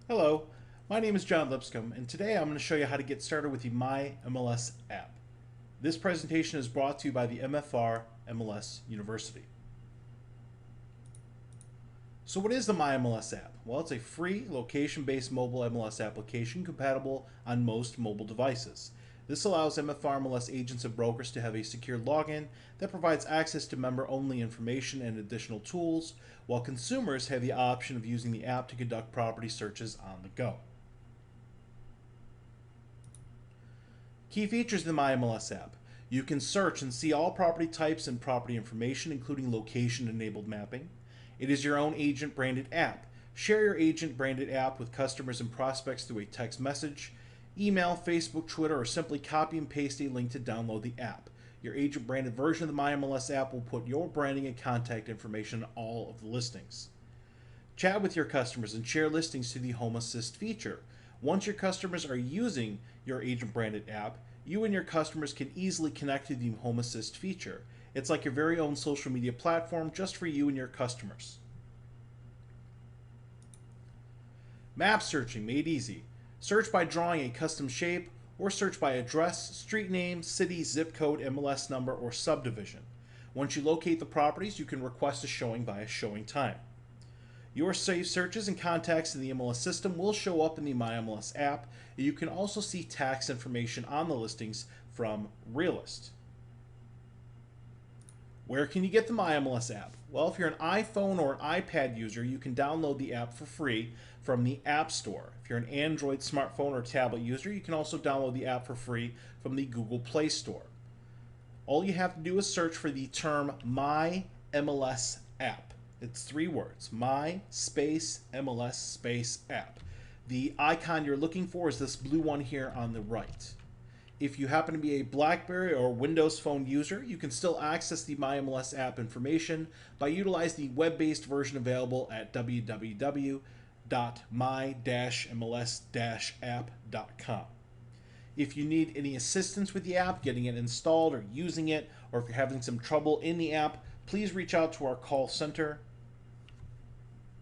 Hello, my name is John Lipscomb, and today I'm going to show you how to get started with the My MLS app. This presentation is brought to you by the MFR MLS University. So what is the My MLS app? Well, it's a free location-based mobile MLS application compatible on most mobile devices. This allows MFR MLS agents and brokers to have a secure login that provides access to member-only information and additional tools, while consumers have the option of using the app to conduct property searches on the go. Key features of the My MLS app. You can search and see all property types and property information, including location-enabled mapping. It is your own agent-branded app. Share your agent-branded app with customers and prospects through a text message, email, Facebook, Twitter, or simply copy and paste a link to download the app. Your agent-branded version of the My MLS app will put your branding and contact information on all of the listings. Chat with your customers and share listings to the Home Assist feature. Once your customers are using your agent-branded app, you and your customers can easily connect to the Home Assist feature. It's like your very own social media platform just for you and your customers. Map searching made easy. Search by drawing a custom shape, or search by address, street name, city, zip code, MLS number, or subdivision. Once you locate the properties, you can request a showing via showing time. Your saved searches and contacts in the MLS system will show up in the My MLS app, and you can also see tax information on the listings from Realist. Where can you get the My MLS app? Well, if you're an iPhone or an iPad user, you can download the app for free from the App Store. If you're an Android smartphone or tablet user, you can also download the app for free from the Google Play Store. All you have to do is search for the term My MLS app. It's 3 words: My space MLS space app. The icon you're looking for is this blue one here on the right. If you happen to be a BlackBerry or Windows Phone user, you can still access the My MLS app information by utilizing the web-based version available at www.my-mls-app.com. If you need any assistance with the app, getting it installed or using it, or if you're having some trouble in the app, please reach out to our call center.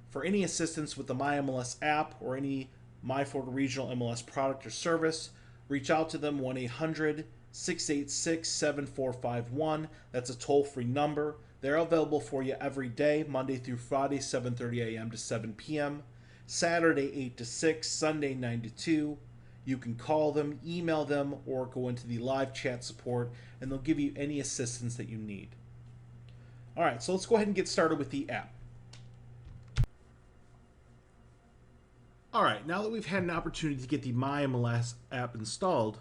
For any assistance with the My MLS app or any My Florida Regional MLS product or service, reach out to them 1-800-686-7451. That's a toll-free number. They're available for you every day, Monday through Friday, 7:30 a.m. to 7 p.m., Saturday 8 to 6, Sunday 9 to 2. You can call them, email them, or go into the live chat support, and they'll give you any assistance that you need. All right, so let's go ahead and get started with the app. All right, now that we've had an opportunity to get the My MLS app installed,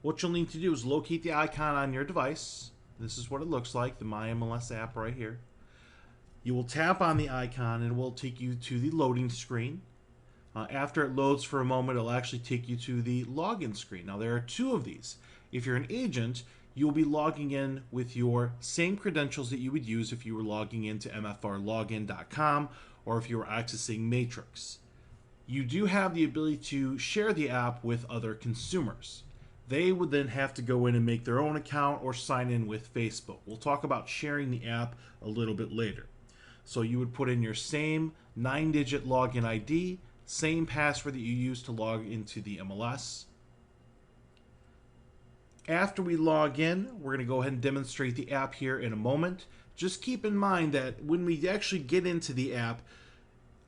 what you'll need to do is locate the icon on your device. This is what it looks like, the My MLS app right here. You will tap on the icon and it will take you to the loading screen. After it loads for a moment, it'll actually take you to the login screen. Now there are 2 of these. If you're an agent, you'll be logging in with your same credentials that you would use if you were logging into mfrlogin.com or if you were accessing Matrix. You do have the ability to share the app with other consumers. They would then have to go in and make their own account or sign in with Facebook. We'll talk about sharing the app a little bit later. So you would put in your same 9-digit login ID, same password that you use to log into the MLS. After we log in, we're going to go ahead and demonstrate the app here in a moment. Just keep in mind that when we actually get into the app,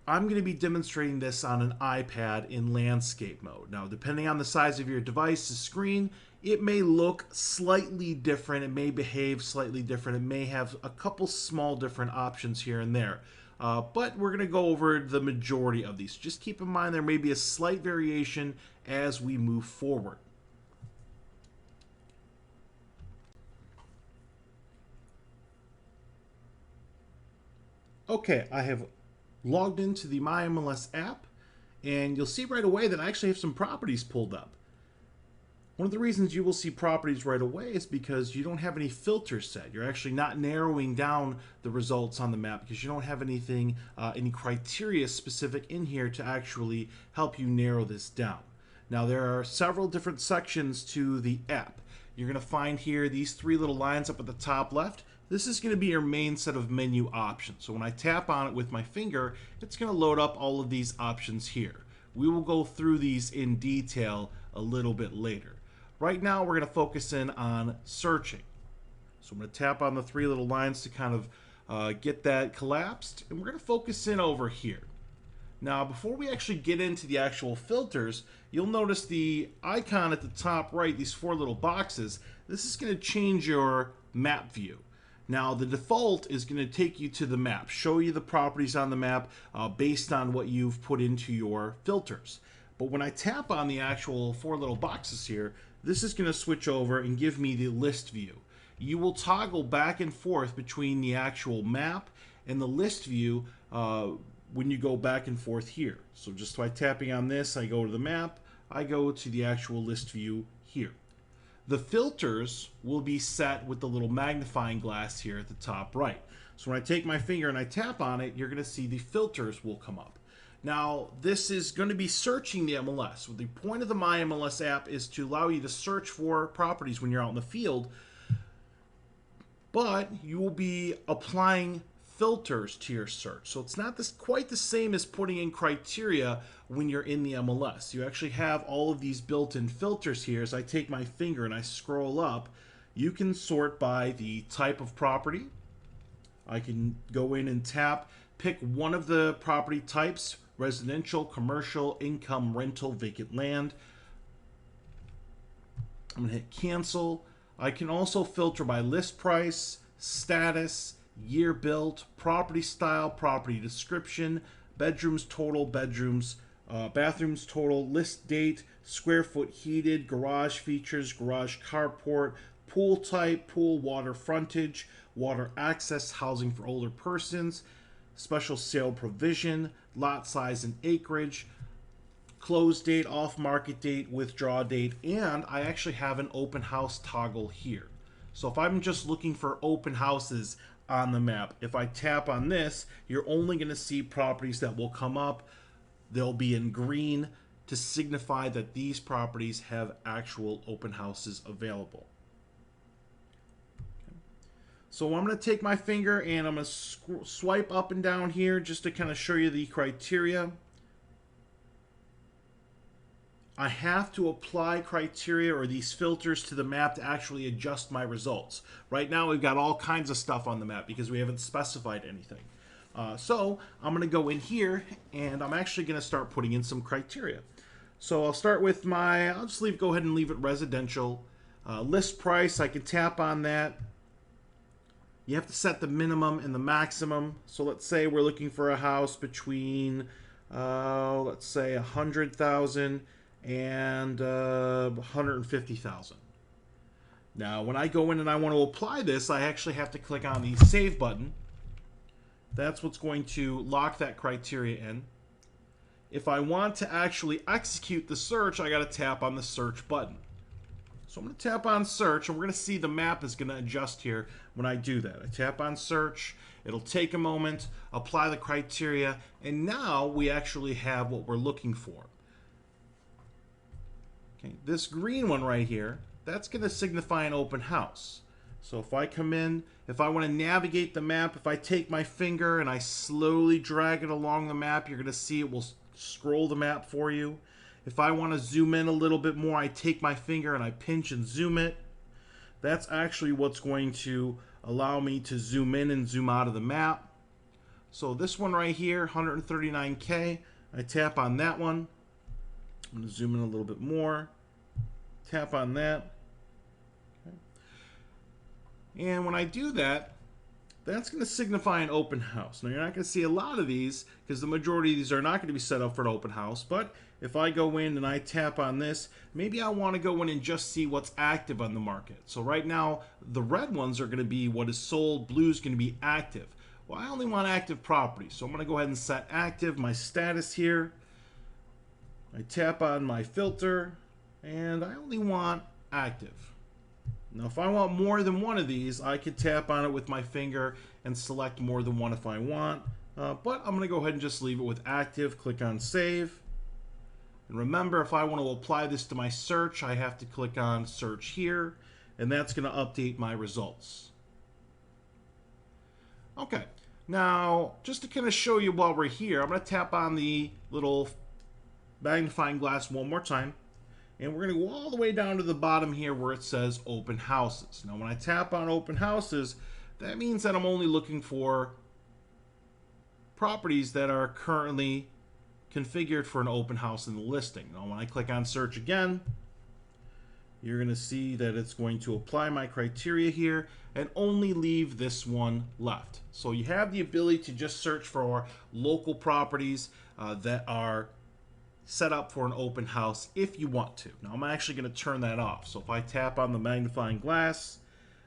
I'm going to be demonstrating this on an iPad in landscape mode. Now, depending on the size of your device's screen, it may look slightly different. It may behave slightly different. It may have a couple small different options here and there. But we're going to go over the majority of these. Just keep in mind there may be a slight variation as we move forward. Okay, I have logged into the My MLS app, and you'll see right away that I actually have some properties pulled up. One of the reasons you will see properties right away is because you don't have any filters set. You're actually not narrowing down the results on the map because you don't have anything, any criteria specific in here to actually help you narrow this down. Now there are several different sections to the app. You're going to find here these 3 little lines up at the top left. this is going to be your main set of menu options. So when I tap on it with my finger, it's going to load up all of these options here. We will go through these in detail a little bit later. Right now, we're going to focus in on searching. So I'm going to tap on the three little lines to kind of get that collapsed, and we're going to focus in over here. Now, before we actually get into the actual filters, you'll notice the icon at the top right, these four little boxes. This is going to change your map view. Now, the default is going to take you to the map, show you the properties on the map based on what you've put into your filters. But when I tap on the actual four little boxes here, this is going to switch over and give me the list view. You will toggle back and forth between the actual map and the list view when you go back and forth here. So just by tapping on this, I go to the map, I go to the actual list view here. The filters will be set with the little magnifying glass here at the top right. So when I take my finger and I tap on it, you're going to see the filters will come up. Now, this is going to be searching the MLS. The point of the My MLS app is to allow you to search for properties when you're out in the field, but you will be applying filters to your search. So it's not quite the same as putting in criteria when you're in the MLS. You actually have all of these built-in filters here. As I take my finger and I scroll up, you can sort by the type of property. I can go in and tap, pick one of the property types: residential, commercial, income, rental, vacant land. I'm going to hit cancel. I can also filter by list price, status, year built, property style, property description, bedrooms total, bathrooms total, list date, square foot heated, garage features, garage carport, pool type, pool water frontage, water access, housing for older persons, special sale provision, lot size and acreage, close date, off market date, withdraw date, and I actually have an open house toggle here. So if I'm just looking for open houses on the map, if I tap on this, you're only going to see properties that will come up. They'll be in green to signify that these properties have actual open houses available. Okay. So I'm going to take my finger and I'm going to swipe up and down here just to kind of show you the criteria. I have to apply criteria or these filters to the map to actually adjust my results. Right now we've got all kinds of stuff on the map because we haven't specified anything. So I'm going to go in here and I'm actually going to start putting in some criteria. So I'll start with I'll just go ahead and leave it residential. List price, I can tap on that. You have to set the minimum and the maximum. So let's say we're looking for a house between, let's say 100,000 and 150,000. Now, when I go in and I want to apply this, I actually have to click on the Save button. That's what's going to lock that criteria in. If I want to actually execute the search, I got to tap on the Search button. So I'm going to tap on Search, and we're going to see the map is going to adjust here when I do that. I tap on Search. It'll take a moment, apply the criteria, and now we actually have what we're looking for. Okay, this green one right here, that's going to signify an open house. So if I come in, if I want to navigate the map, if I take my finger and I slowly drag it along the map, you're going to see it will scroll the map for you. If I want to zoom in a little bit more, I take my finger and I pinch and zoom it. That's actually what's going to allow me to zoom in and zoom out of the map. So this one right here, 139K, I tap on that one. I'm going to zoom in a little bit more. Tap on that. Okay. And when I do that, that's going to signify an open house. Now, you're not going to see a lot of these because the majority of these are not going to be set up for an open house. But if I go in and I tap on this, maybe I want to go in and just see what's active on the market. So right now, the red ones are going to be what is sold. Blue is going to be active. Well, I only want active properties. So I'm going to go ahead and set active, my status here. I tap on my filter, and I only want active. Now, if I want more than one of these, I could tap on it with my finger and select more than one if I want. But I'm going to go ahead and just leave it with active. Click on Save. And remember, if I want to apply this to my search, I have to click on Search here, and that's going to update my results. Okay, now just to kind of show you while we're here, I'm going to tap on the little magnifying glass one more time. And we're going to go all the way down to the bottom here where it says open houses. Now when I tap on open houses, that means that I'm only looking for properties that are currently configured for an open house in the listing. Now when I click on search again, you're going to see that it's going to apply my criteria here and only leave this one left. So you have the ability to just search for local properties that are set up for an open house if you want to. Now I'm actually going to turn that off. So if I tap on the magnifying glass,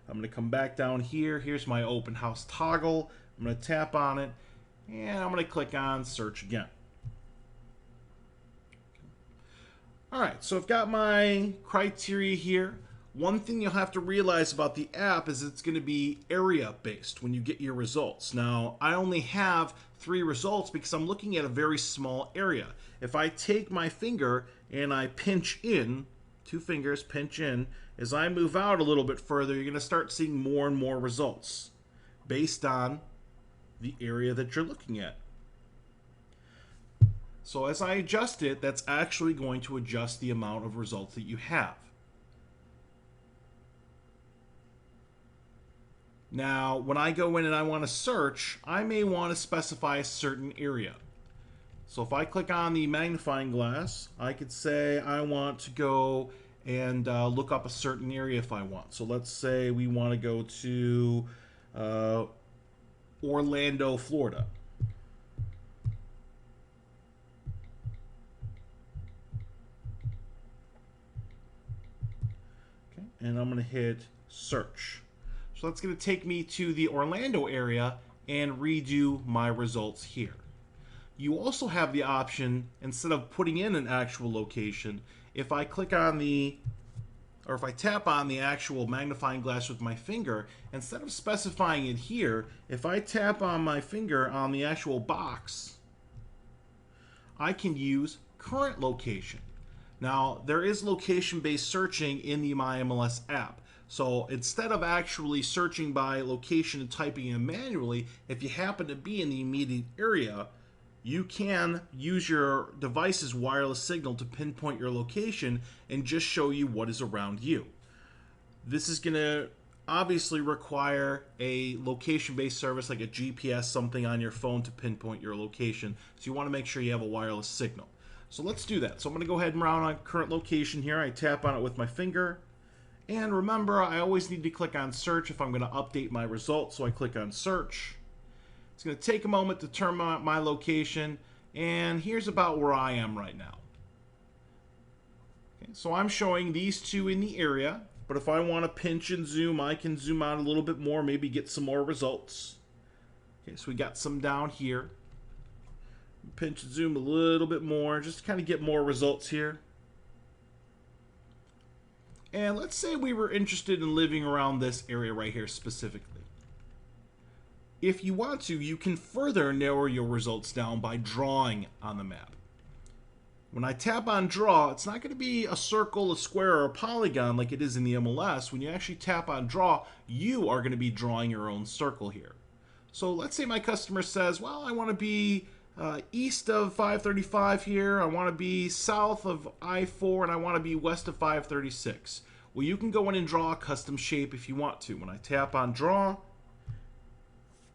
I'm going to come back down here. Here's my open house toggle. I'm going to tap on it and I'm going to click on search again. All right, so I've got my criteria here. One thing you'll have to realize about the app is it's going to be area based when you get your results. Now, I only have 3 results because I'm looking at a very small area. If I take my finger and I pinch in, 2 fingers, pinch in, as I move out a little bit further, you're going to start seeing more and more results based on the area that you're looking at. So as I adjust it, that's actually going to adjust the amount of results that you have. Now, when I go in and I want to search, I may want to specify a certain area. So if I click on the magnifying glass, I could say I want to go and look up a certain area if I want. So let's say we want to go to Orlando, Florida. Okay, and I'm going to hit search. So that's going to take me to the Orlando area and redo my results here. You also have the option, instead of putting in an actual location, if I click on or if I tap on the actual magnifying glass with my finger, instead of specifying it here, if I tap on my finger on the actual box, I can use current location. Now, there is location-based searching in the My MLS app. So instead of actually searching by location and typing in manually, if you happen to be in the immediate area, you can use your device's wireless signal to pinpoint your location and just show you what is around you. This is going to obviously require a location-based service like a GPS, something on your phone to pinpoint your location. So you want to make sure you have a wireless signal. So let's do that. So I'm going to go ahead and round on current location here. I tap on it with my finger. And remember, I always need to click on search if I'm going to update my results. So I click on search. It's going to take a moment to turn my location. And here's about where I am right now. Okay, so I'm showing these 2 in the area. But if I want to pinch and zoom, I can zoom out a little bit more, maybe get some more results. Okay, so we got some down here. Pinch and zoom a little bit more, just to kind of get more results here. And let's say we were interested in living around this area right here specifically. If you want to, you can further narrow your results down by drawing on the map. When I tap on draw, it's not going to be a circle, a square, or a polygon like it is in the MLS. When you actually tap on draw, you are going to be drawing your own circle here. So let's say my customer says, well, I want to be east of 535 here, I want to be south of I-4, and I want to be west of 536. Well, you can go in and draw a custom shape if you want to. When I tap on draw,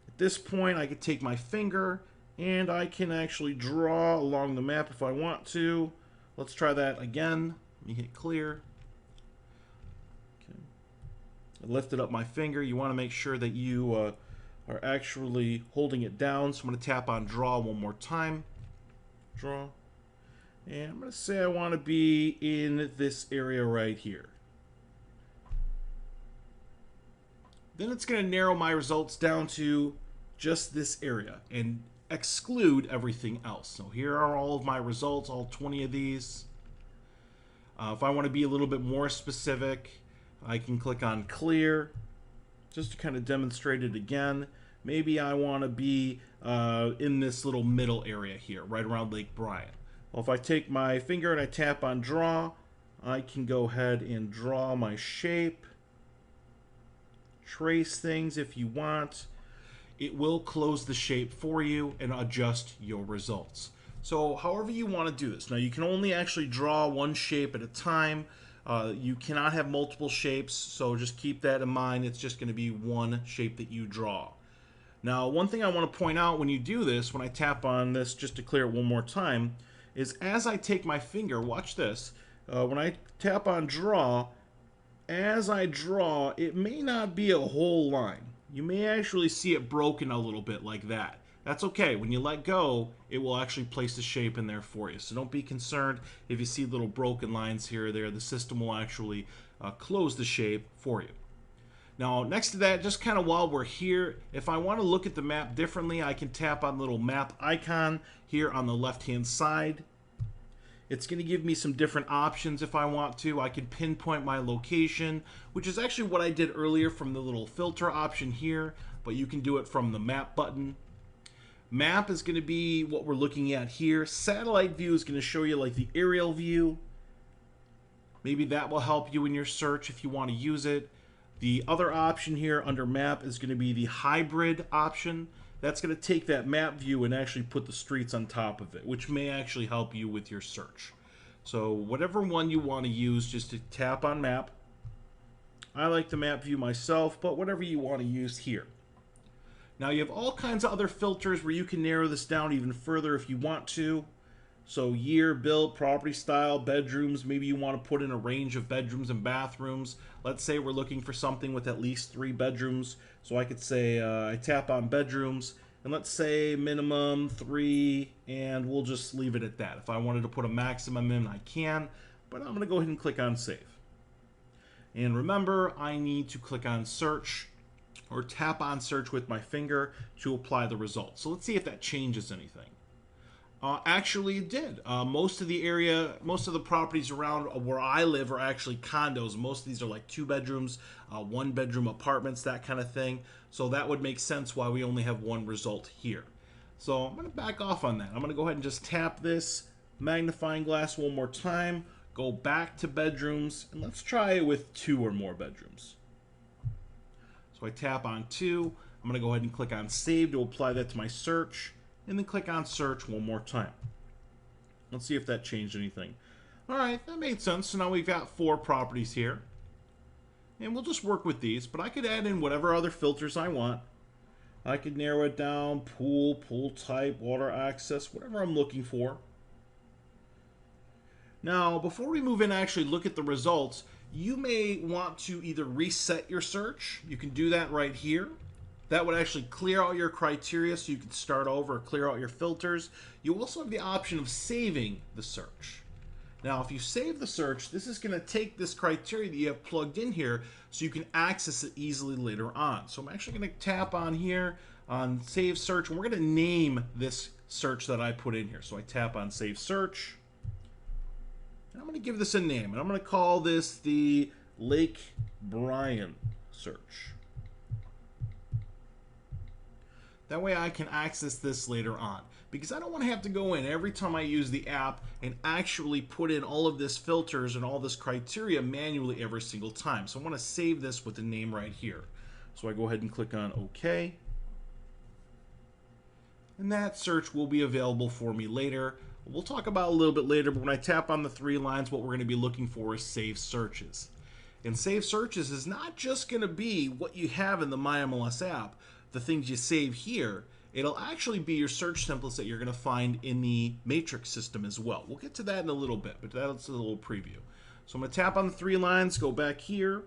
at this point I can take my finger and I can actually draw along the map if I want to. Let's try that again. Let me hit clear. Okay. I lifted up my finger. You want to make sure that you are actually holding it down. So I'm going to tap on draw one more time. Draw. And I'm going to say I want to be in this area right here. Then it's going to narrow my results down to just this area and exclude everything else. So here are all of my results, all 20 of these. If I want to be a little bit more specific, I can click on clear just to kind of demonstrate it again. Maybe I want to be in this little middle area here, right around Lake Bryan. Well, if I take my finger and I tap on draw, I can go ahead and draw my shape, trace things if you want. it will close the shape for you and adjust your results. So however you want to do this. Now you can only actually draw one shape at a time. You cannot have multiple shapes, so just keep that in mind. It's just going to be one shape that you draw. Now, one thing I want to point out when you do this, when I tap on this just to clear it one more time, is as I take my finger, watch this, when I tap on draw, as I draw, it may not be a whole line. You may actually see it broken a little bit like that. That's okay. When you let go, it will actually place the shape in there for you. So don't be concerned if you see little broken lines here or there. The system will actually close the shape for you. Now, next to that, just kind of while we're here, if I want to look at the map differently, I can tap on the little map icon here on the left-hand side. It's going to give me some different options if I want to. I can pinpoint my location, which is actually what I did earlier from the little filter option here, but you can do it from the map button. Map is going to be what we're looking at here. Satellite view is going to show you like the aerial view. Maybe that will help you in your search if you want to use it. The other option here under map is going to be the hybrid option. That's going to take that map view and actually put the streets on top of it, which may actually help you with your search. So whatever one you want to use, just to tap on map. I like the map view myself, but whatever you want to use here. Now you have all kinds of other filters where you can narrow this down even further if you want to. So year, build, property style, bedrooms, maybe you want to put in a range of bedrooms and bathrooms. Let's say we're looking for something with at least 3 bedrooms. So I could say I tap on bedrooms, and let's say minimum 3, and we'll just leave it at that. If I wanted to put a maximum in, I can, but I'm going to go ahead and click on save. And remember, I need to click on search or tap on search with my finger to apply the results. So let's see if that changes anything. Actually, it did. Most of the properties around where I live are actually condos. Most of these are like 2 bedrooms, 1-bedroom apartments, that kind of thing. So that would make sense why we only have one result here. So I'm going to back off on that. I'm going to go ahead and just tap this magnifying glass one more time, go back to bedrooms, and let's try it with 2 or more bedrooms. So I tap on 2. I'm going to go ahead and click on save to apply that to my search. And then click on search one more time. Let's see if that changed anything. Alright, that made sense. So now we've got 4 properties here. And we'll just work with these, but I could add in whatever other filters I want. I could narrow it down, pool, pool type, water access, whatever I'm looking for. Now, before we move in and actually look at the results, you may want to either reset your search. You can do that right here. That would actually clear out your criteria so you can start over or clear out your filters. You also have the option of saving the search. Now, if you save the search, this is going to take this criteria that you have plugged in here so you can access it easily later on. So I'm actually going to tap on here on save search, and we're going to name this search that I put in here. So I tap on save search, and I'm going to give this a name, and I'm going to call this the Lake Bryan search. That way I can access this later on, because I don't want to have to go in every time I use the app and actually put in all of this filters and all this criteria manually every single time. So I want to save this with the name right here. So I go ahead and click on OK. And that search will be available for me later. We'll talk about it a little bit later, but when I tap on the 3 lines, what we're going to be looking for is save searches. And save searches is not just going to be what you have in the My MLS app, the things you save here. It'll actually be your search templates that you're going to find in the matrix system as well. We'll get to that in a little bit, but that's a little preview. So I'm going to tap on the 3 lines, go back here,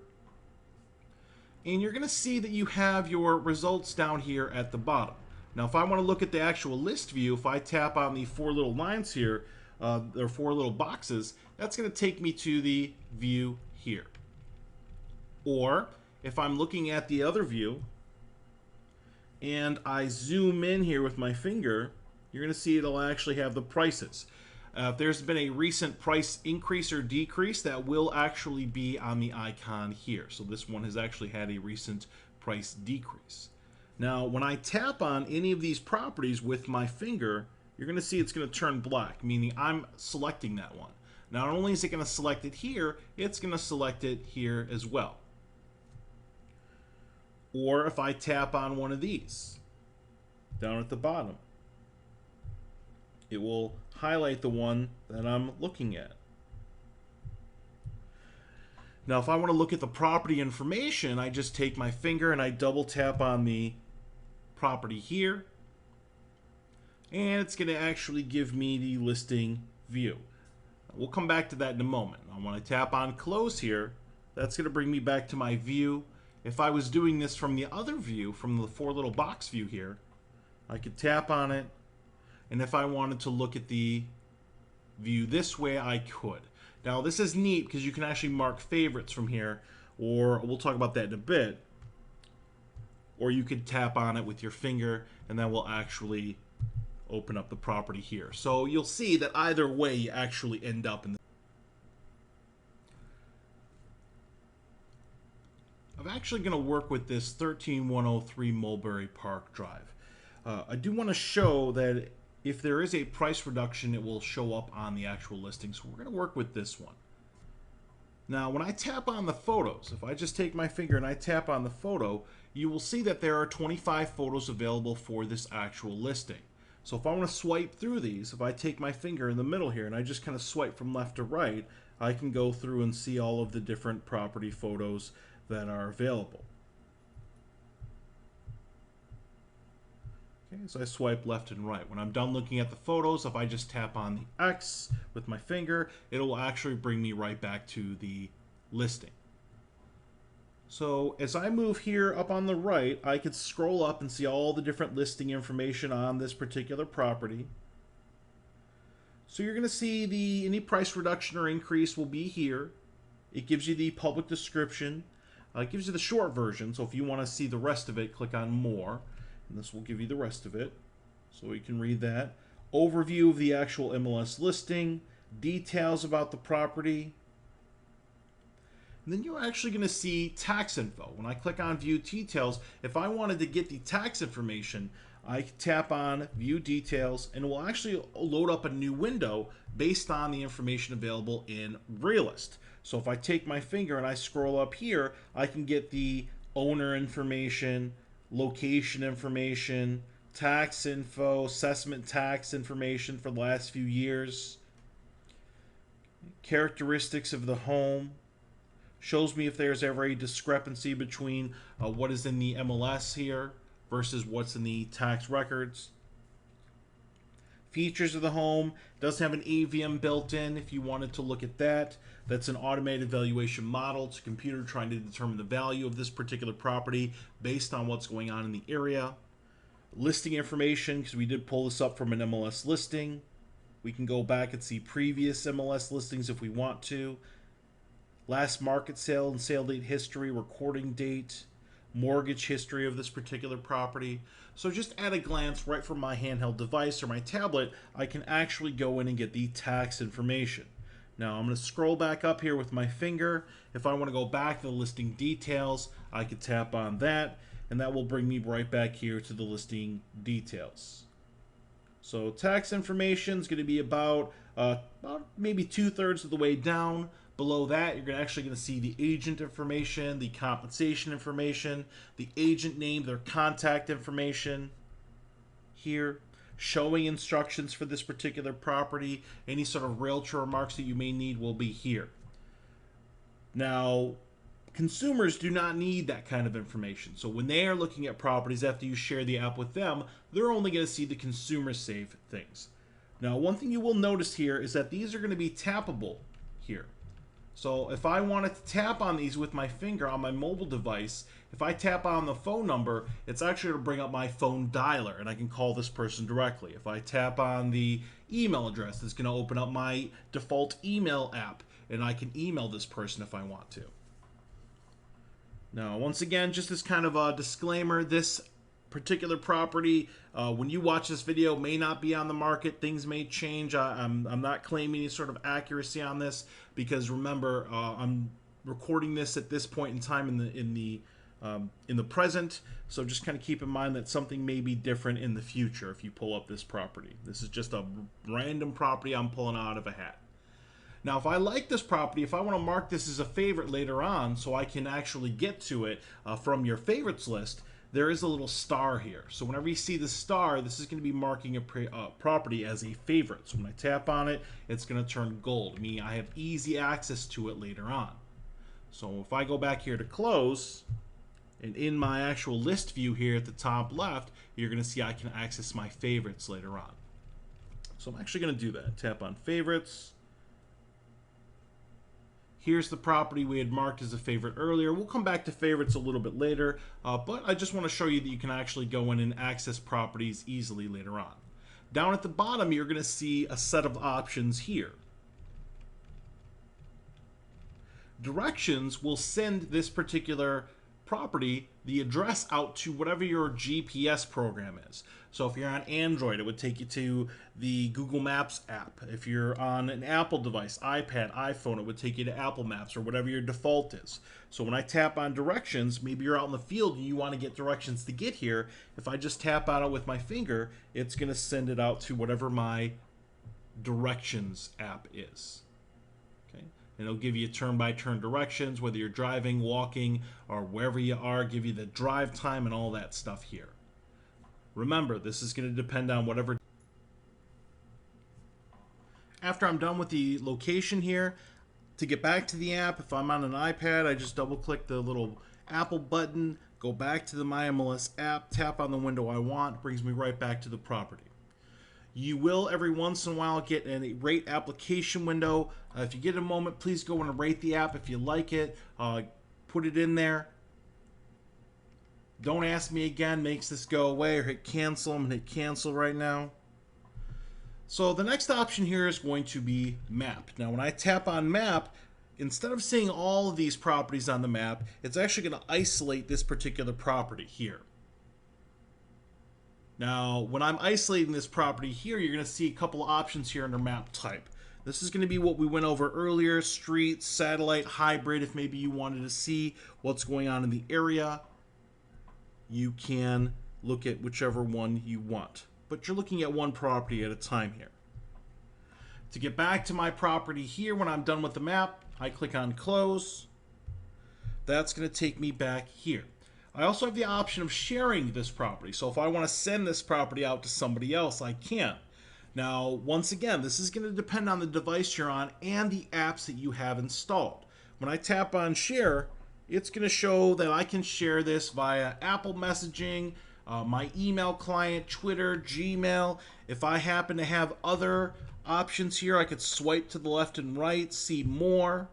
and you're going to see that you have your results down here at the bottom. Now, if I want to look at the actual list view, if I tap on the 4 little lines here, there are 4 little boxes, that's going to take me to the view here. Or if I'm looking at the other view, and I zoom in here with my finger, you're going to see it'll actually have the prices. If there's been a recent price increase or decrease, that will actually be on the icon here. So this one has actually had a recent price decrease. Now, when I tap on any of these properties with my finger, you're going to see it's going to turn black, meaning I'm selecting that one. Not only is it going to select it here, it's going to select it here as well. Or if I tap on one of these, down at the bottom. It will highlight the one that I'm looking at. Now, if I want to look at the property information, I just take my finger and I double tap on the property here, and it's going to actually give me the listing view. We'll come back to that in a moment. Now, when I tap on close here, that's going to bring me back to my view. If I was doing this from the other view, from the four little box view here, I could tap on it, and if I wanted to look at the view this way, I could. Now, this is neat because you can actually mark favorites from here, or we'll talk about that in a bit, or you could tap on it with your finger, and that will actually open up the property here. So you'll see that either way you actually end up in the... I'm actually going to work with this 13103 Mulberry Park Drive. I do want to show that if there is a price reduction, it will show up on the actual listing. So we're going to work with this one. Now, when I tap on the photos, if I just take my finger and I tap on the photo, you will see that there are 25 photos available for this actual listing. So if I want to swipe through these, if I take my finger in the middle here and I just kind of swipe from left to right, I can go through and see all of the different property photos that are available. Okay, so I swipe left and right. When I'm done looking at the photos, if I just tap on the X with my finger, it will actually bring me right back to the listing. So as I move here up on the right, I could scroll up and see all the different listing information on this particular property. So you're going to see any price reduction or increase will be here. It gives you the public description. It gives you the short version, so if you want to see the rest of it, click on More, and this will give you the rest of it, so you can read that. Overview of the actual MLS listing, details about the property, and then you're actually going to see tax info. When I click on View Details, if I wanted to get the tax information, I tap on View Details, and it will actually load up a new window based on the information available in Realist. So if I take my finger and I scroll up here, I can get the owner information, location information, tax info, assessment tax information for the last few years, characteristics of the home, shows me if there's ever a discrepancy between what is in the MLS here versus what's in the tax records. Features of the home does have an AVM built in if you wanted to look at that. That's an automated valuation model. It's a computer trying to determine the value of this particular property based on what's going on in the area. Listing information, because we did pull this up from an MLS listing. We can go back and see previous MLS listings if we want to. Last market sale and sale date history, recording date, mortgage history of this particular property. So just at a glance, right from my handheld device or my tablet, I can actually go in and get the tax information. Now I'm going to scroll back up here with my finger. If I want to go back to the listing details, I could tap on that, and that will bring me right back here to the listing details. So tax information is going to be about maybe 2/3 of the way down. Below that, you're actually going to see the agent information, the compensation information, the agent name, their contact information here, showing instructions for this particular property. Any sort of realtor remarks that you may need will be here. Now, consumers do not need that kind of information. So when they are looking at properties after you share the app with them, they're only going to see the consumer safe things. Now, one thing you will notice here is that these are going to be tappable here. So if I wanted to tap on these with my finger on my mobile device, if I tap on the phone number, it's actually going to bring up my phone dialer, and I can call this person directly. If I tap on the email address, it's going to open up my default email app, and I can email this person if I want to. Now, once again, just as kind of a disclaimer, this particular property, when you watch this video, may not be on the market. Things may change. I'm not claiming any sort of accuracy on this, because remember, I'm recording this at this point in time in the present. So just kind of keep in mind that something may be different in the future if you pull up this property. This is just a random property I'm pulling out of a hat. Now, if I like this property, if I want to mark this as a favorite later on so I can actually get to it from your favorites list, there is a little star here. So whenever you see the star, this is going to be marking a property as a favorite. So when I tap on it, it's going to turn gold, meaning I have easy access to it later on. So if I go back here to close, and in my actual list view here at the top left, you're going to see I can access my favorites later on. So I'm actually going to do that. Tap on favorites. Here's the property we had marked as a favorite earlier. We'll come back to favorites a little bit later, but I just want to show you that you can actually go in and access properties easily later on. Down at the bottom, you're going to see a set of options here. Directions will send this particular property the address out to whatever your GPS program is. So if you're on Android, it would take you to the Google Maps app. If you're on an Apple device, iPad, iPhone, it would take you to Apple Maps or whatever your default is. So when I tap on directions, maybe you're out in the field and you want to get directions to get here. If I just tap on it with my finger, it's going to send it out to whatever my directions app is. And it'll give you turn-by-turn directions, whether you're driving, walking, or wherever you are, give you the drive time and all that stuff here. Remember, this is going to depend on whatever. After I'm done with the location here, to get back to the app, if I'm on an iPad, I just double-click the little Apple button, go back to the My MLS app, tap on the window I want, brings me right back to the property. You will every once in a while get a rate application window. If you get a moment, please go and rate the app if you like it. Put it in there. Don't ask me again, makes this go away, or hit cancel. I'm going to hit cancel right now. So the next option here is going to be map. Now when I tap on map, instead of seeing all of these properties on the map, it's actually going to isolate this particular property here. Now, when I'm isolating this property here, you're going to see a couple of options here under map type. This is going to be what we went over earlier, street, satellite, hybrid. If maybe you wanted to see what's going on in the area, you can look at whichever one you want. But you're looking at one property at a time here. To get back to my property here, when I'm done with the map, I click on close. That's going to take me back here. I also have the option of sharing this property. So if I want to send this property out to somebody else, I can. Now, once again, this is going to depend on the device you're on and the apps that you have installed. When I tap on share, it's going to show that I can share this via Apple messaging, my email client, Twitter, Gmail. If I happen to have other options here, I could swipe to the left and right, see more.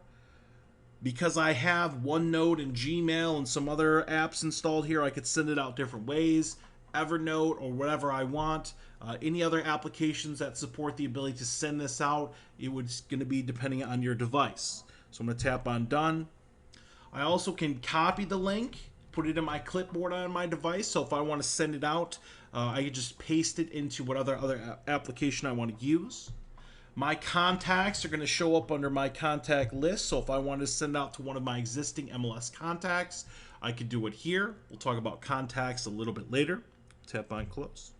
Because I have OneNote and Gmail and some other apps installed here, I could send it out different ways, Evernote or whatever I want. Any other applications that support the ability to send this out, it was going to be depending on your device. So I'm going to tap on done. I also can copy the link, put it in my clipboard on my device. So if I want to send it out, I can just paste it into what other application I want to use. My contacts are going to show up under my contact list. So if I wanted to send out to one of my existing MLS contacts, I could do it here. We'll talk about contacts a little bit later. Tap on close.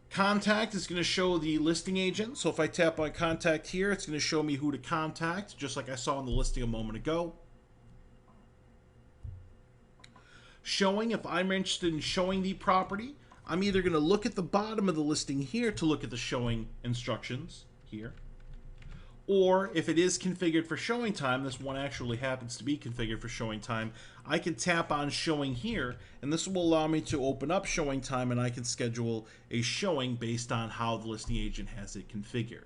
Contact is going to show the listing agent. So if I tap on contact here, it's going to show me who to contact, just like I saw in the listing a moment ago. Showing, if I'm interested in showing the property, I'm either going to look at the bottom of the listing here to look at the showing instructions here. Or if it is configured for showing time, this one actually happens to be configured for showing time, I can tap on showing here, and this will allow me to open up showing time, and I can schedule a showing based on how the listing agent has it configured.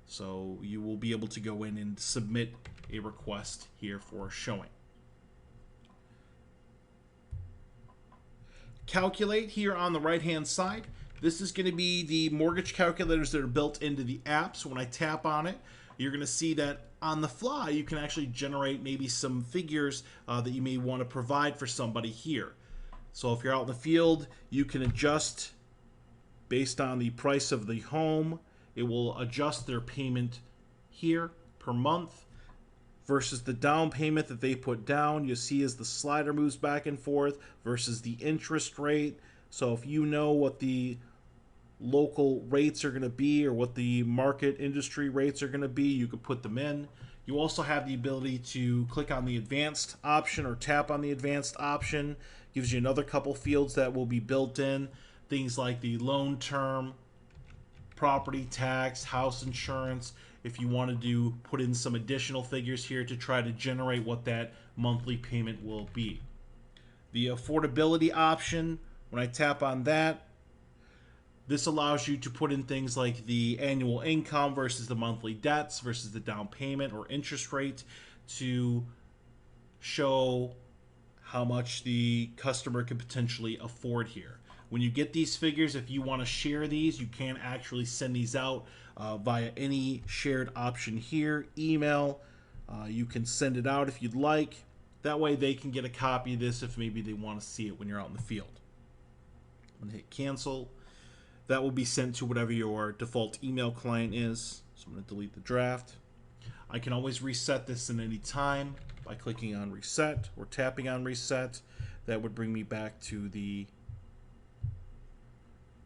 So you will be able to go in and submit a request here for a showing. Calculate here on the right hand side. This is going to be the mortgage calculators that are built into the app. So when I tap on it, you're going to see that on the fly you can actually generate maybe some figures that you may want to provide for somebody here. So if you're out in the field, you can adjust based on the price of the home. It will adjust their payment here per month versus the down payment that they put down. You see as the slider moves back and forth versus the interest rate. So if you know what the local rates are going to be or what the market industry rates are going to be, you could put them in. You also have the ability to click on the advanced option or tap on the advanced option, Gives you another couple fields that will be built in. Things like the loan term, property tax, house insurance. If you want to put in some additional figures here to try to generate what that monthly payment will be. The affordability option, when I tap on that, this allows you to put in things like the annual income versus the monthly debts versus the down payment or interest rate to show how much the customer can potentially afford here. When you get these figures, if you want to share these, you can actually send these out via any shared option here. Email, you can send it out if you'd like. That way they can get a copy of this if maybe they want to see it when you're out in the field. I'm going to hit cancel. That will be sent to whatever your default email client is. So I'm going to delete the draft. I can always reset this at any time by clicking on reset or tapping on reset. That would bring me back to the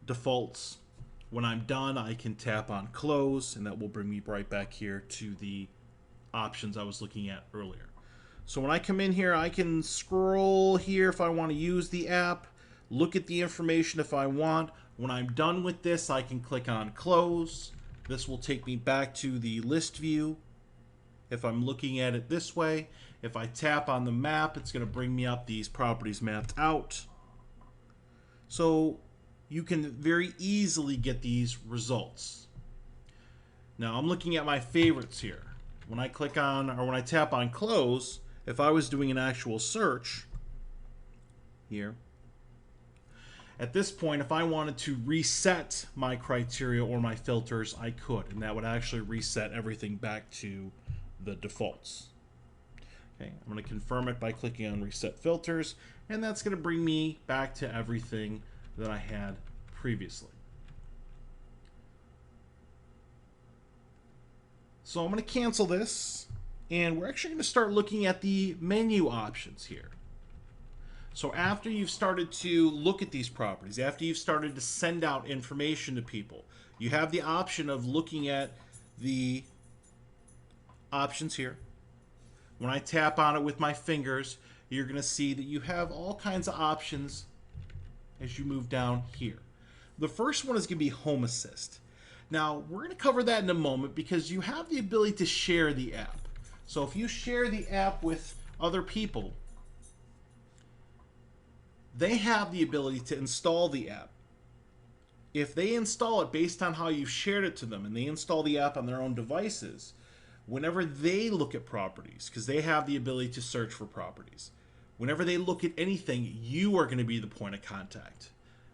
defaults. When I'm done, I can tap on close, and that will bring me right back here to the options I was looking at earlier. So when I come in here, I can scroll here if I want to use the app, look at the information if I want. When I'm done with this, I can click on close. This will take me back to the list view. If I'm looking at it this way, if I tap on the map, it's going to bring me up these properties mapped out. So you can very easily get these results. Now I'm looking at my favorites here. When I click on, or when I tap on close, if I was doing an actual search here, at this point, if I wanted to reset my criteria or my filters, I could, and that would actually reset everything back to the defaults. Okay, I'm going to confirm it by clicking on reset filters, and that's going to bring me back to everything that I had previously. So I'm going to cancel this, and we're actually going to start looking at the menu options here. So after you've started to look at these properties, after you've started to send out information to people, you have the option of looking at the options here. When I tap on it with my fingers, you're going to see that you have all kinds of options as you move down here. The first one is going to be Home Assist. Now, we're going to cover that in a moment because you have the ability to share the app. So if you share the app with other people, they have the ability to install the app. If they install it based on how you've shared it to them and they install the app on their own devices, whenever they look at properties, because they have the ability to search for properties, whenever they look at anything, you are going to be the point of contact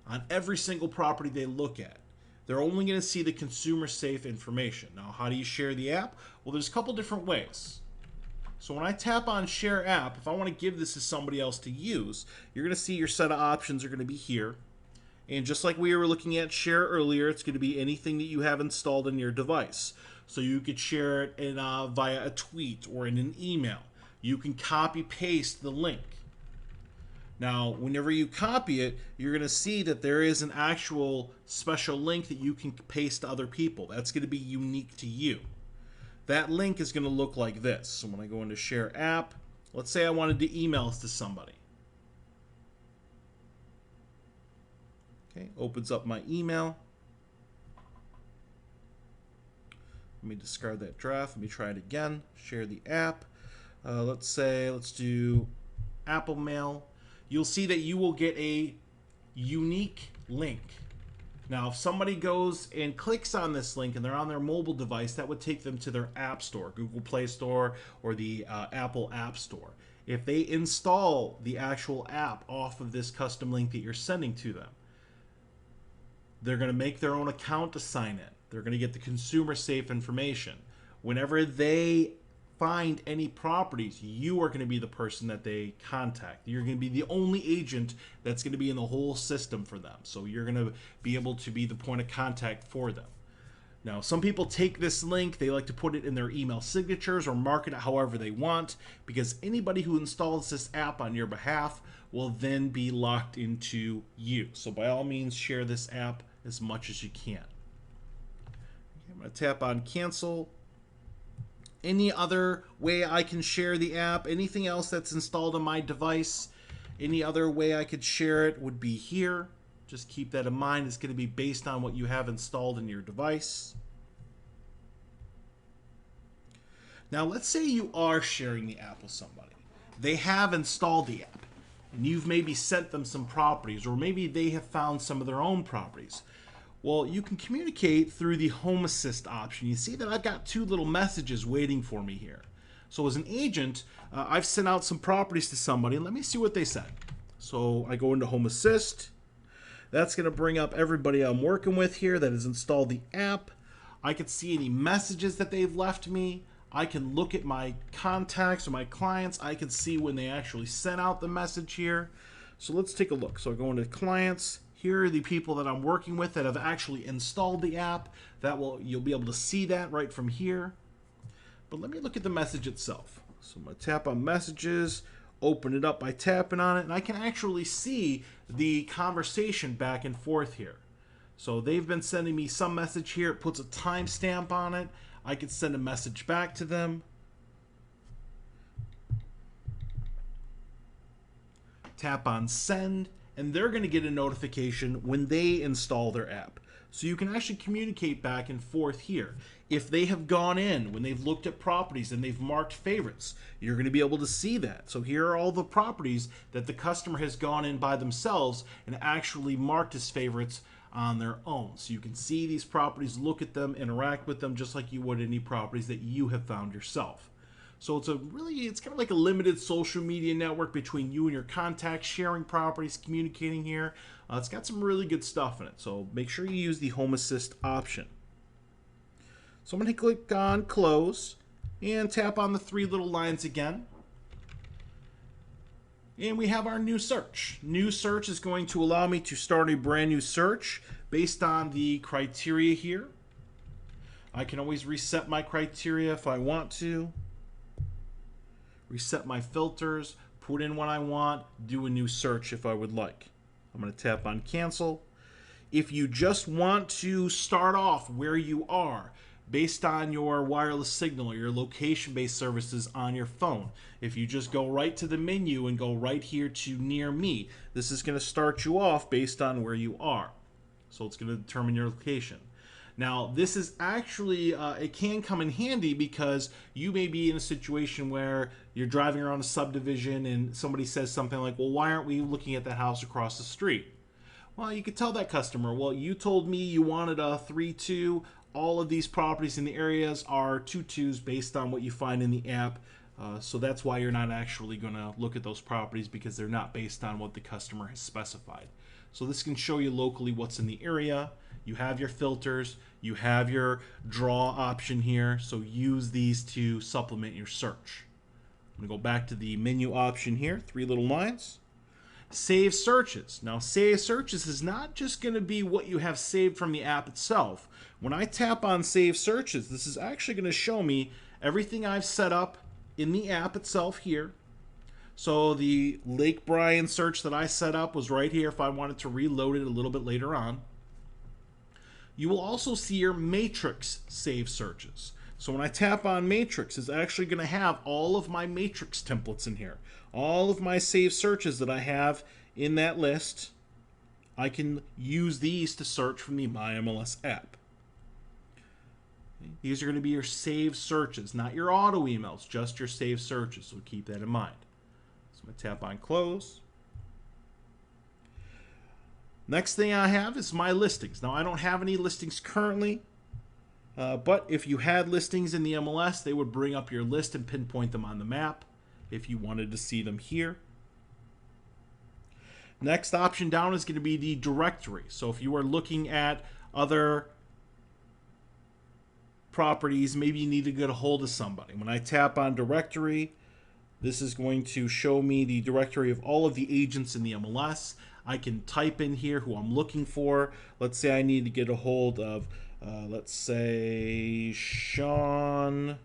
on every single property they look at. They're only going to see the consumer safe information. Now, how do you share the app? Well, there's a couple different ways. So when I tap on share app, if I want to give this to somebody else to use, you're going to see your set of options are going to be here. And just like we were looking at share earlier, it's going to be anything that you have installed in your device. So you could share it in, via a tweet or in an email. You can copy paste the link. Now, whenever you copy it, you're going to see that there is an actual special link that you can paste to other people. That's going to be unique to you. That link is going to look like this. So when I go into share app, let's say I wanted to email this to somebody. Okay, opens up my email. Let me discard that draft. Let me try it again. Share the app. Let's do Apple Mail. You'll see that you will get a unique link. Now, if somebody goes and clicks on this link and they're on their mobile device, that would take them to their App Store, Google Play Store, or the Apple App Store. If they install the actual app off of this custom link that you're sending to them, they're going to make their own account to sign in. They're going to get the consumer safe information. Whenever they find any properties, you are going to be the person that they contact. You're going to be the only agent that's going to be in the whole system for them. So you're going to be able to be the point of contact for them. Now, some people take this link, they like to put it in their email signatures or mark it however they want, because anybody who installs this app on your behalf will then be locked into you. So by all means, share this app as much as you can. I'm going to tap on cancel. Any other way I can share the app, anything else that's installed on my device, Any other way I could share it would be here. Just keep that in mind. It's going to be based on what you have installed in your device. Now, let's say you are sharing the app with somebody. They have installed the app, and you've maybe sent them some properties, or maybe they have found some of their own properties. Well, you can communicate through the Home Assist option. You see that I've got two little messages waiting for me here. So as an agent, I've sent out some properties to somebody. Let me see what they said. So I go into Home Assist. That's going to bring up everybody I'm working with here that has installed the app. I can see any messages that they've left me. I can look at my contacts or my clients. I can see when they actually sent out the message here. So let's take a look. So I go into clients. Here are the people that I'm working with that have actually installed the app. You'll be able to see that right from here. But let me look at the message itself. So I'm going to tap on messages, open it up by tapping on it, and I can actually see the conversation back and forth here. So they've been sending me some message here. It puts a timestamp on it. I can send a message back to them. Tap on send, and they're going to get a notification when they install their app. So you can actually communicate back and forth here. If they have gone in, when they've looked at properties and they've marked favorites, you're going to be able to see that. So here are all the properties that the customer has gone in by themselves and actually marked as favorites on their own. So you can see these properties, look at them, interact with them just like you would any properties that you have found yourself. So it's kind of like a limited social media network between you and your contacts, sharing properties, communicating here. It's got some really good stuff in it. So make sure you use the Home Assist option. So I'm going to click on close and tap on the three little lines again. And we have our new search. New search is going to allow me to start a brand new search based on the criteria here. I can always reset my criteria if I want to. Reset my filters, put in what I want, do a new search if I would like. I'm going to tap on cancel. If you just want to start off where you are, based on your wireless signal or your location-based services on your phone. If you just go right to the menu and go right here to near me, this is going to start you off based on where you are. So it's going to determine your location. Now, this is actually, it can come in handy because you may be in a situation where you're driving around a subdivision and somebody says something like, well, why aren't we looking at that house across the street? Well, you could tell that customer, well, you told me you wanted a 3-2. All of these properties in the areas are 2-2s based on what you find in the app. So that's why you're not actually going to look at those properties, because they're not based on what the customer has specified. So this can show you locally what's in the area. You have your filters. You have your draw option here. So use these to supplement your search. I'm going to go back to the menu option here, three little lines. Save searches. Now, save searches is not just going to be what you have saved from the app itself. When I tap on save searches, this is actually going to show me everything I've set up in the app itself here. So the Lake Bryan search that I set up was right here if I wanted to reload it a little bit later on. You will also see your matrix save searches. So when I tap on matrix, it's actually going to have all of my matrix templates in here. All of my saved searches that I have in that list, I can use these to search from the My MLS app. These are going to be your saved searches, not your auto emails, just your saved searches, so keep that in mind. So I'm going to tap on close. Next thing I have is my listings. Now, I don't have any listings currently, but if you had listings in the MLS, they would bring up your list and pinpoint them on the map if you wanted to see them here. Next option down is going to be the directory. So if you are looking at other properties, maybe you need to get a hold of somebody. When I tap on directory, this is going to show me the directory of all of the agents in the MLS. I can type in here who I'm looking for. Let's say I need to get a hold of, let's say, Sean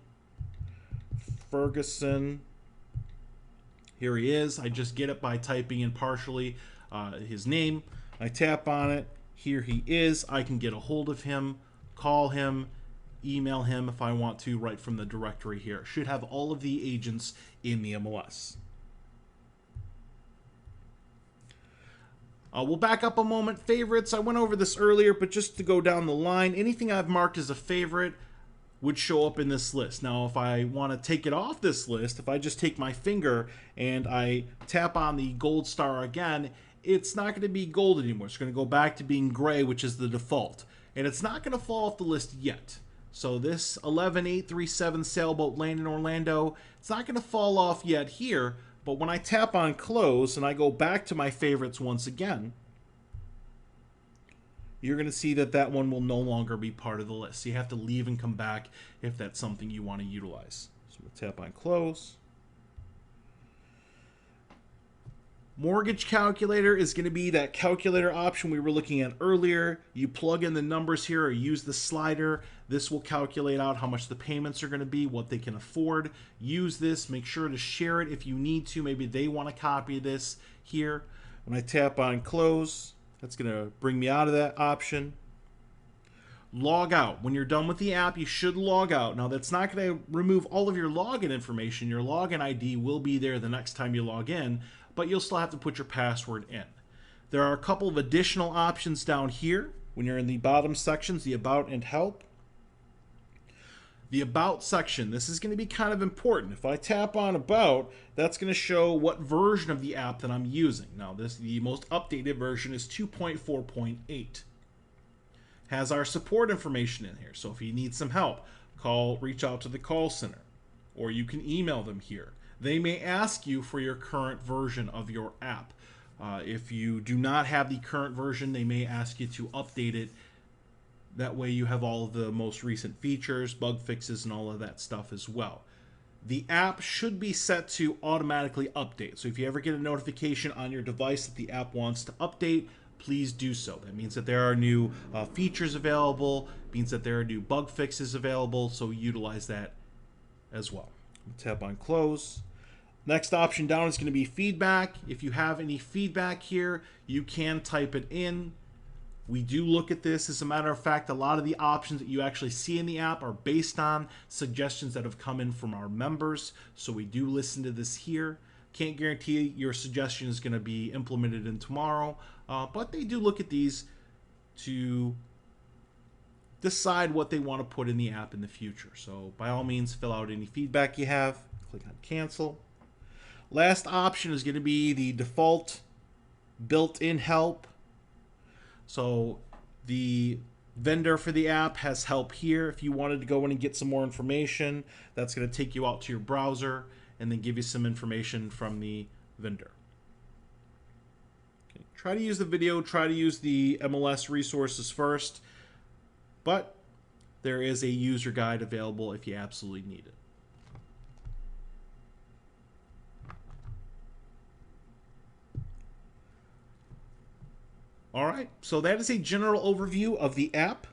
Ferguson. Here he is. I just get it by typing in partially his name. I tap on it. Here he is. I can get a hold of him, call him, email him if I want to, right from the directory here. It should have all of the agents in the MLS. We'll back up a moment. Favorites, I went over this earlier, but just to go down the line, anything I've marked as a favorite would show up in this list. Now, if I want to take it off this list, if I just take my finger and I tap on the gold star again, it's not going to be gold anymore. It's going to go back to being gray, which is the default. And it's not going to fall off the list yet. So this 11837 sailboat landed in Orlando, it's not going to fall off yet here, but when I tap on close and I go back to my favorites once again, you're going to see that that one will no longer be part of the list. So you have to leave and come back if that's something you want to utilize. So we'll tap on close. Mortgage calculator is going to be that calculator option we were looking at earlier. You plug in the numbers here or use the slider. This will calculate out how much the payments are going to be, what they can afford. Use this. Make sure to share it if you need to. Maybe they want to copy this here. When I tap on close, that's going to bring me out of that option. Log out. When you're done with the app, you should log out. Now, that's not going to remove all of your login information. Your login ID will be there the next time you log in, but you'll still have to put your password in. There are a couple of additional options down here when you're in the bottom sections, the About and Help. The About section, this is going to be kind of important. If I tap on About, that's going to show what version of the app that I'm using. Now, the most updated version is 2.4.8. Has our support information in here. So if you need some help, reach out to the call center, or you can email them here. They may ask you for your current version of your app. If you do not have the current version, they may ask you to update it. That way you have all of the most recent features, bug fixes, and all of that stuff as well. The app should be set to automatically update. So if you ever get a notification on your device that the app wants to update, please do so. That means that there are new features available, means that there are new bug fixes available, so utilize that as well. Tap on close. Next option down is going to be feedback. If you have any feedback here, you can type it in. We do look at this. As a matter of fact, a lot of the options that you actually see in the app are based on suggestions that have come in from our members. So we do listen to this here. Can't guarantee your suggestion is going to be implemented in tomorrow, but they do look at these to decide what they want to put in the app in the future. So by all means, fill out any feedback you have. Click on cancel. Last option is going to be the default built-in help. So the vendor for the app has help here. If you wanted to go in and get some more information, that's going to take you out to your browser and then give you some information from the vendor. Okay. Try to use the video, try to use the MLS resources first, but there is a user guide available if you absolutely need it. All right, so that is a general overview of the app.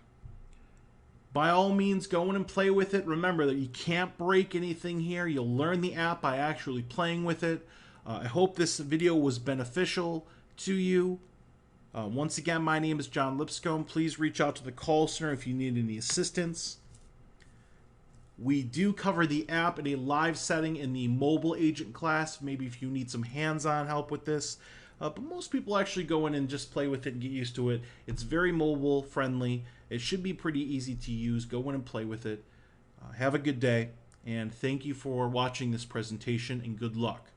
By all means, go in and play with it. Remember that you can't break anything here. You'll learn the app by actually playing with it. I hope this video was beneficial to you. Once again, my name is John Lipscomb. Please reach out to the call center if you need any assistance. We do cover the app in a live setting in the mobile agent class. Maybe if you need some hands-on help with this. But most people actually go in and just play with it and get used to it. It's very mobile friendly. It should be pretty easy to use. Go in and play with it. Have a good day, and thank you for watching this presentation, and good luck.